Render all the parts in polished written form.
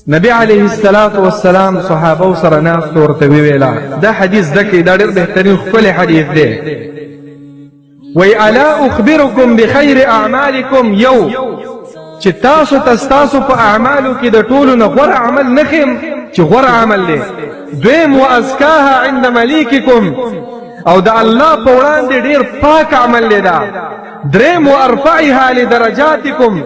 نبی علیه السلام صحابه سره ناست ورته ویلا دا حدیث دکی دا ډېر بهترین خپل حدیث دی وی الا اخبرکم بخیر اعمالکم یو چې تاسو تاسو په اعمالو کې د ټولو نه غوره عمل نخیم چې غوره عمل دی دویم وازکاها عند ملیککم او د الله په وړاندې ډېر پاک عمل دی دا دریم وارفعها لدرجاتکم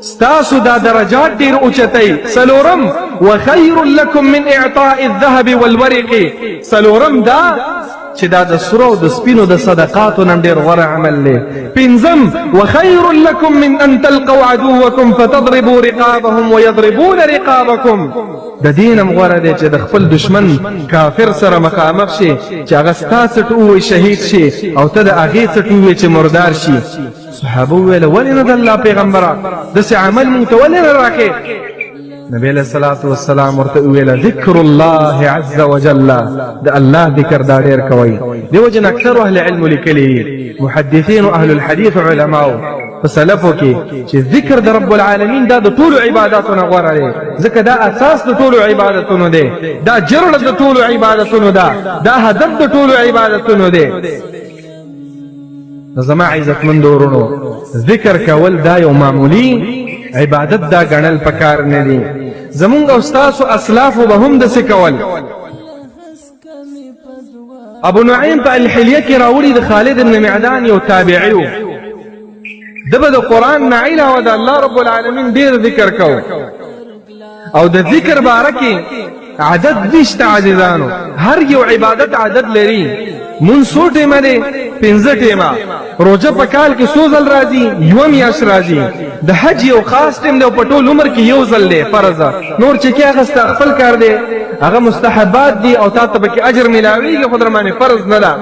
ستاسو دا درجات ډېر اوچتئ څلورم وخیر لکم من اعطاء الذهب والورق څلورم دا چې دا د سرو او د سپینو د صدقاتو نن ډېر غوره عمل دی پنځم وخیر لکم من ان تلقوا عدوکم فتضربوا رقابهم ويضربون رقابکم د دې نه غوره دی چې د خپل دشمن کافر سره مخامخ شي چې هغه ستا څټ ووایي شهید شي او ته د هغې څټ ووایي چې مردار شي صحابه وویله ولې نه د الله پیغمبره داسې عمل مونږ ته ولې نه راکې نبی علیہ الصلوۃ والسلام ورته ویل ذکر الله عز وجل د الله ذکر دا ډېر کوي دیو جن اکثر اهل علم لیکلي محدثین او اهل الحديث علماء فسلفو کې چې ذکر د رب العالمین دا د ټولو عبادتونو غوړه دی ځکه دا اساس د ټولو عبادتونو دی دا جرړه د ټولو عبادتونو ده دا هدف د ټولو عبادتونو دی زما عزتمند ورونو ذکر کول دا یو معمولی عبادت دا ګڼل پکار نه دي زمونږ او ستاسو اسلافو به هم داسې کول ابو نعیم په الحلیه کې راوړي د خالد بن معدان یو تابعي و ده به د قرآن نه علاوه د الله رب العالمین ډېر ذکر کو او د ذکر باره کې عدد نشته عزیزانو هر یو عبادت عدد لري مونږ څو ټیمه دی 15 ټیمه روزه په کال کې څو ځل راځي یوه میاشت راځي د حج یو خاص ټیم دی په ټول عمر کې یو ځل دی فرض نور چې کې هغه ستا خپل کار دی هغه مستحبات دي او تا ته پکې اجر میلاویږي خو در باندې فرض نه ده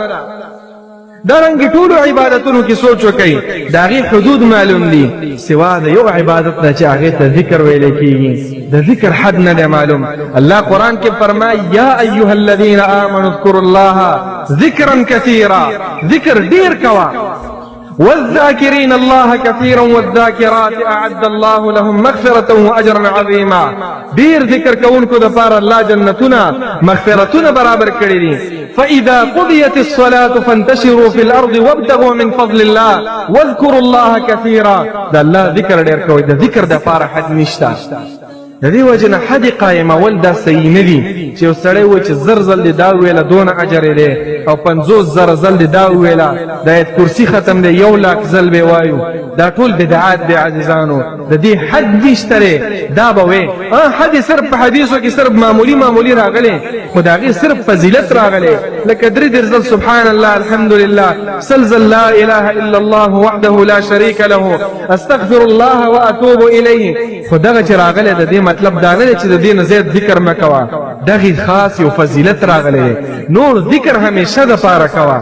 دارنګه ټولو عبادتونو کې سوچ وکړئ د هغې حدود معلوم دي سوا د یو عبادت نه چې هغې ته ذکر ویلی کېږي د ذکر حد نه دی معلوم الله قرآن کې فرمایي یا ایها الذین آمنوا اذکروا الله ذکرا کثیرا ذکر ډېر کوه والذاكرين الله كثيرا والذاكرات أعد الله لهم مغفرة وأجرا عظيما دير ذكر كونكو دفار الله جنتنا مغفرتنا برابر كريدين فإذا قضيت الصلاة فانتشروا في الأرض وابتغوا من فضل الله واذكروا الله كثيرا دا الله ذكر دير كوي دا ذكر دفار حد نشتا د دې وجه نه حد قایمول دا صحیح نه دي چې یو سړی وایي چې زر ځل دې دا وویله دونه اجر یې دی او 50,000 ځل دې دا وویله د آیت کرسي ختم دی 100,000 ځل به وایو دا ټول بدعات دی عزیزانو د دې حد نشته دی دا به وایي حد صرف په حدیثو کې صرف معمولی راغلی خو د هغې صرف فضیلت راغلی لکه 3 ځل سبحان الله الحمدلله سل لا اله الا الله وحده لا شريك له استغفر الله واتوب الیه خو دغه چې راغلی د دې مطلب دا نه چې د دې نه زیات ذکر مه کوه دغې خاص یو فضیلت راغلی نور ذکر همیشه دپاره کوه